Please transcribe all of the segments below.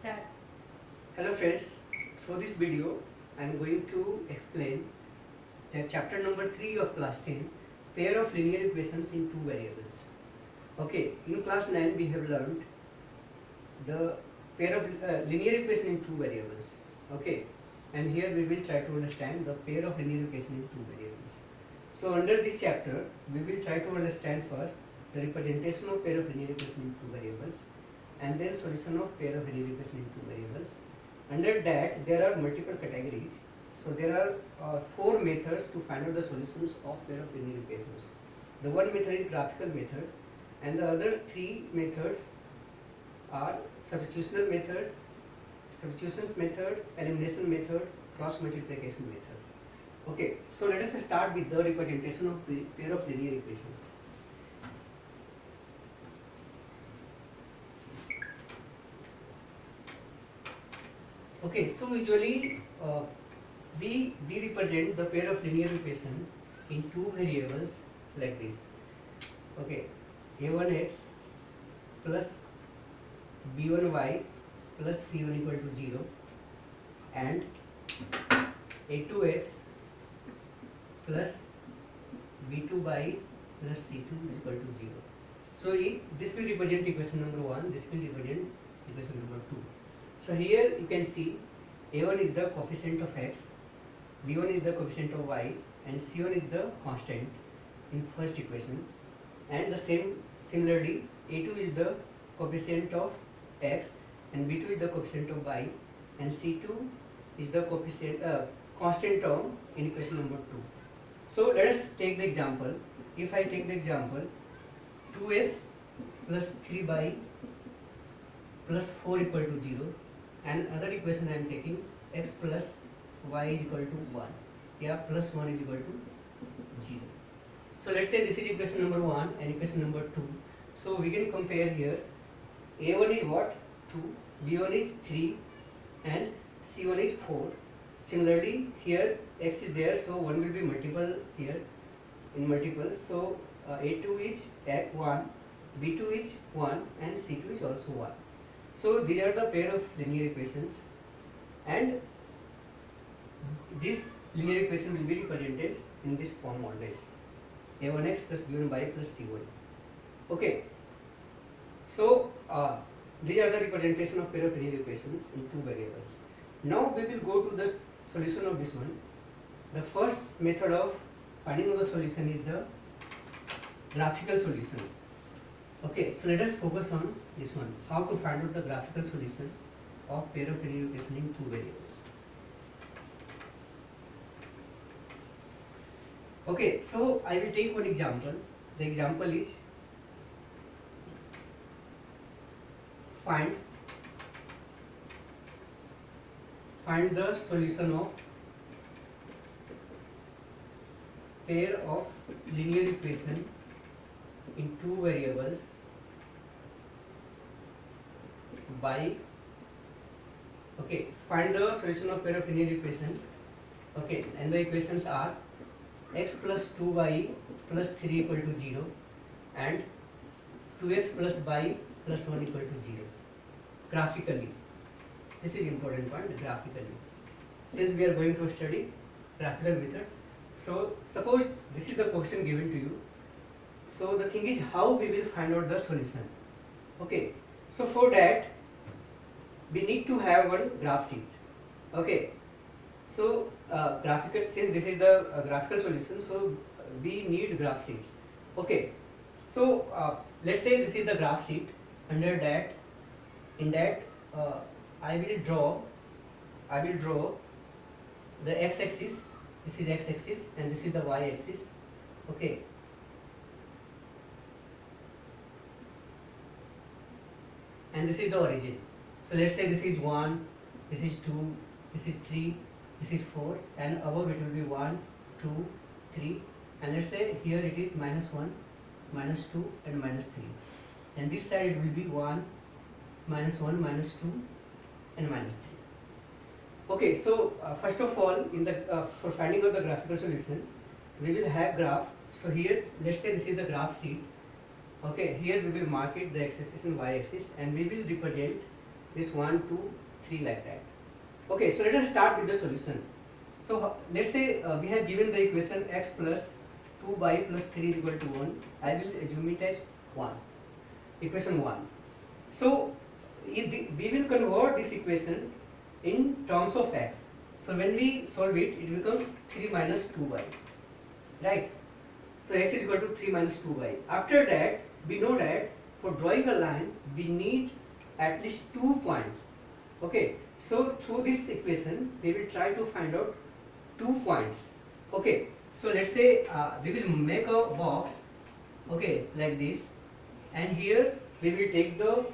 Start. Hello friends, for this video I am going to explain the chapter number 3 of class 10, pair of linear equations in two variables. Okay, in class 9 we have learned the pair of linear equation in two variables. Okay, and here we will try to understand the pair of linear equation in two variables. So under this chapter we will try to understand first the representation of pair of linear equation in two variables, and then solution of pair of linear equation in two variables. Under that there are multiple categories. So there are four methods to find out the solutions of pair of linear equations. The one method is graphical method, and the other three methods are substitutions method, elimination method, cross multiplication method. Okay, so let us start with the representation of pair of linear equations. Okay, so usually we represent the pair of linear equation in two variables like this. Okay, a1x plus b1y plus c1 equal to 0, and a2x plus b2y plus c2 is equal to 0. So this will represent equation number 1, this will represent equation number 2. So here you can see a1 is the coefficient of x, b1 is the coefficient of y, and c1 is the constant in first equation, and the similarly a2 is the coefficient of x, and b2 is the coefficient of y, and c2 is the coefficient constant term in equation number 2. So let us take the example. If I take the example 2x plus 3y plus 4 equal to 0, and other equation I am taking x plus y is equal to 1, yeah, plus 1 is equal to 0. So let's say this is equation number 1 and equation number 2. So we can compare here. A1 is what? 2, B1 is 3, and C1 is 4. Similarly here x is there, so 1 will be multiple here in multiple. So A2 is 1, B2 is 1, and C2 is also 1. So these are the pair of linear equations, and this linear equation will be represented in this form always: a1x plus b1y plus c1. Okay, so these are the representation of pair of linear equations in two variables. Now we will go to the solution of this one. The first method of finding out the solution is the graphical solution. Okay, so let us focus on this one, how to find out the graphical solution of pair of linear equation in two variables. Okay, so I will take one example. The example is find the solution of pair of linear equation in two variables by, okay, find the solution of pair of linear equation. Okay, and the equations are x plus 2y plus 3 equal to 0, and 2x plus y plus 1 equal to 0. Graphically, this is important point, graphically, since we are going to study graphical method. So suppose this is the question given to you. So the thing is how we will find out the solution. Okay, so for that we need to have one graph sheet. Okay, so graphical, since this is the graphical solution, so we need graph sheets. Okay, so let's say this is the graph sheet. Under that, in that I will draw the x-axis. This is x-axis and this is the y-axis. Okay, and this is the origin. So let's say this is 1, this is 2, this is 3, this is 4, and above it will be 1, 2, 3, and let's say here it is -1, -2, and -3, and this side it will be 1, -1, -2, and -3. Okay, so first of all, in the for finding out the graphical solution, we will have graph. So here, let's say this is the graph sheet. Okay, here we will mark it the x-axis and y-axis, and we will represent this 1, 2, 3 like that. Okay, so let us start with the solution. So let's say we have given the equation x plus 2y plus 3 is equal to 1. I will assume it as 1. Equation 1. So we will convert this equation in terms of x. So when we solve it, it becomes 3 minus 2y. Right? So x is equal to 3 minus 2y. After that, we know that for drawing a line, we need at least 2 points. Okay, so through this equation, we will try to find out 2 points. Okay, so let's say we will make a box, okay, like this, and here we will take the,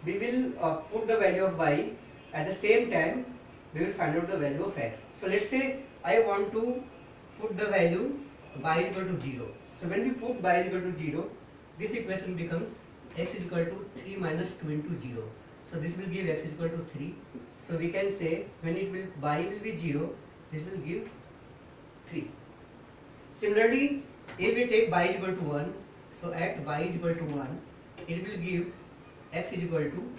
we will put the value of y. At the same time, we will find out the value of x. So let's say I want to put the value y is equal to 0. So when we put y is equal to 0, this equation becomes x is equal to 3 minus 2 into 0. So this will give x is equal to 3. So we can say when it will y will be 0, this will give 3. Similarly, if we take y is equal to 1, so at y is equal to 1, it will give x is equal to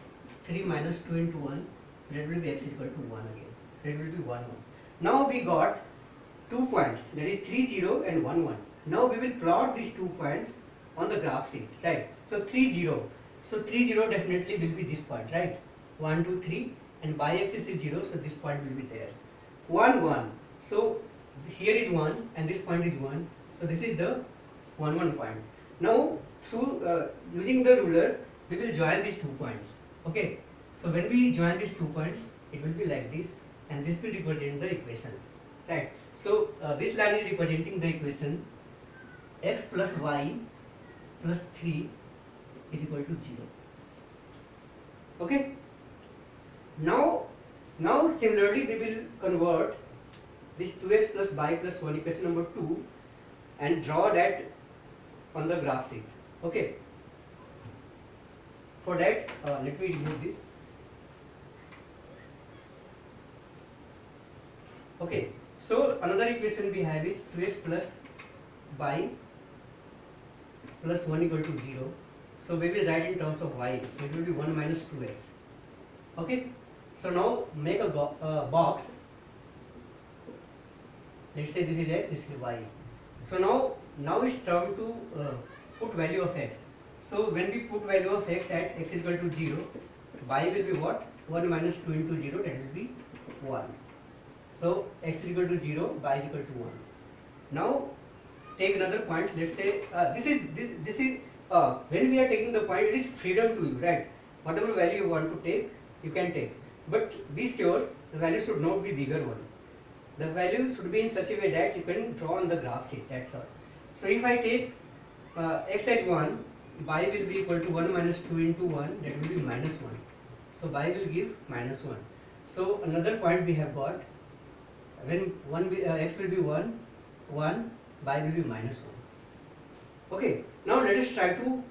3 minus 2 into 1. So that will be x is equal to 1 again. So it will be 1 1. Now we got 2 points, that is 3 0 and 1 1. Now we will plot these 2 points on the graph sheet, right? So 3 0. So 3 0 definitely will be this point, right? 1 2 3, and y axis is 0, so this point will be there. 1 1. So here is 1 and this point is 1. So this is the 1 1 point. Now through using the ruler, we will join these 2 points. Okay. So when we join these 2 points, it will be like this, and this will represent the equation, right? So this line is representing the equation x plus y plus 3 is equal to 0. Okay. Now similarly we will convert this 2x plus y plus 1 equation number 2 and draw that on the graph sheet. Okay. For that, let me remove this. Okay. So another equation we have is 2x plus y plus 1 equal to 0. So we will write in terms of y. So it will be 1 minus 2x. Okay. So now make a box. Let's say this is x, this is y. So now it's time to put value of x. So when we put value of x at x is equal to 0, y will be what? 1 minus 2 into 0, that will be 1. So x is equal to 0, y is equal to 1. Now take another point. Let's say this is when we are taking the point, it is freedom to you, right? Whatever value you want to take, you can take. But be sure the value should not be bigger one. The value should be in such a way that you can draw on the graph sheet. That's all. So if I take x as 1, y will be equal to 1 minus 2 into 1, that will be minus 1. So y will give minus 1. So another point we have got, when x will be 1, y will be minus 1. Okay, now let us try to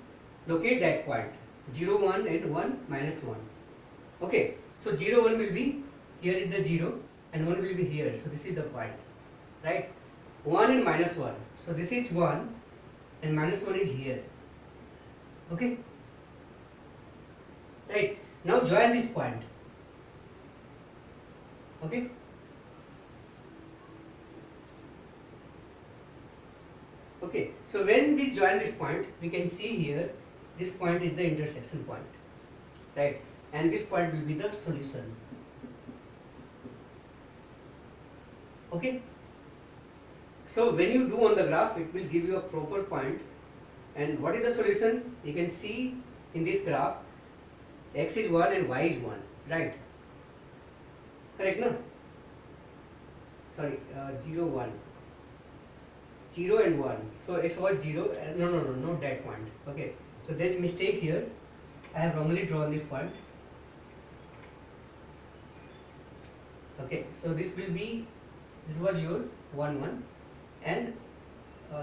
locate that point, 0, 1 and 1 minus 1. Okay, so 0, 1 will be, here is the 0 and 1 will be here, so this is the point, right? 1 and minus 1, so this is 1 and minus 1 is here. Okay, right? Now join this point. Okay. Okay, so when we join this point, we can see here this point is the intersection point, right? And this point will be the solution. Okay. So when you do on the graph, it will give you a proper point. And what is the solution? You can see in this graph, x is 1 and y is 1, right? Correct, no? Sorry, 0, 1. 0 and 1. So x was 0, no, not that point. Okay, so there's mistake here. I have wrongly drawn this point. Okay, so this will be, this was your 1, 1, and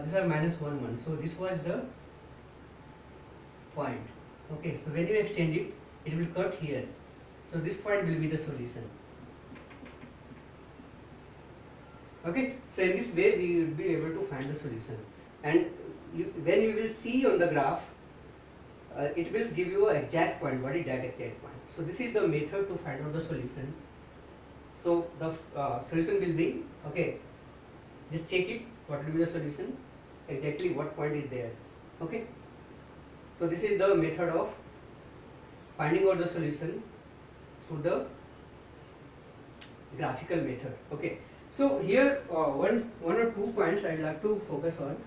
these are minus 1, 1. So this was the point. Okay, so when you extend it, it will cut here. So this point will be the solution. Okay, so in this way we will be able to find the solution. And when you will see on the graph it will give you an exact point. What is that exact point? So this is the method to find out the solution. So the solution will be, okay, just check it, what will be the solution, exactly what point is there. Okay, so this is the method of finding out the solution through the graphical method. Okay, so here one or two points I would like to focus on.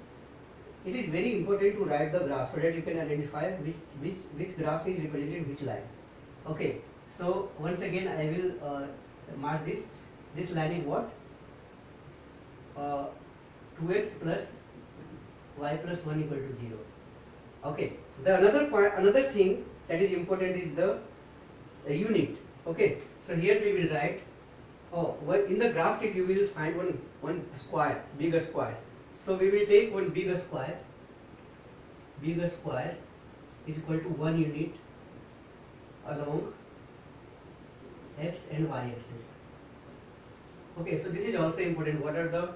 It is very important to write the graph so that you can identify which graph is representing which line. Okay, so once again I will mark this. This line is what? 2x plus y plus 1 equal to 0. Okay, the another point, another thing that is important is the unit. Okay, so here we will write, in the graph sheet you will find one square, bigger square. So we will take one bigger square. Bigger square is equal to 1 unit along x and y axis. Okay, so this is also important. What are the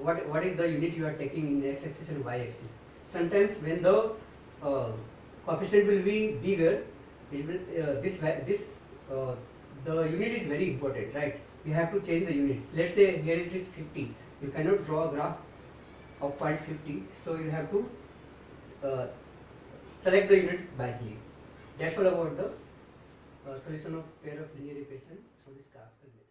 what is the unit you are taking in the x axis and y axis? Sometimes when the coefficient will be bigger, it will the unit is very important, right? You have to change the units. Let's say here it is 50. You cannot draw a graph of 0.50, so you have to select the unit wisely. That's all about the solution of pair of linear equation from this graphical method.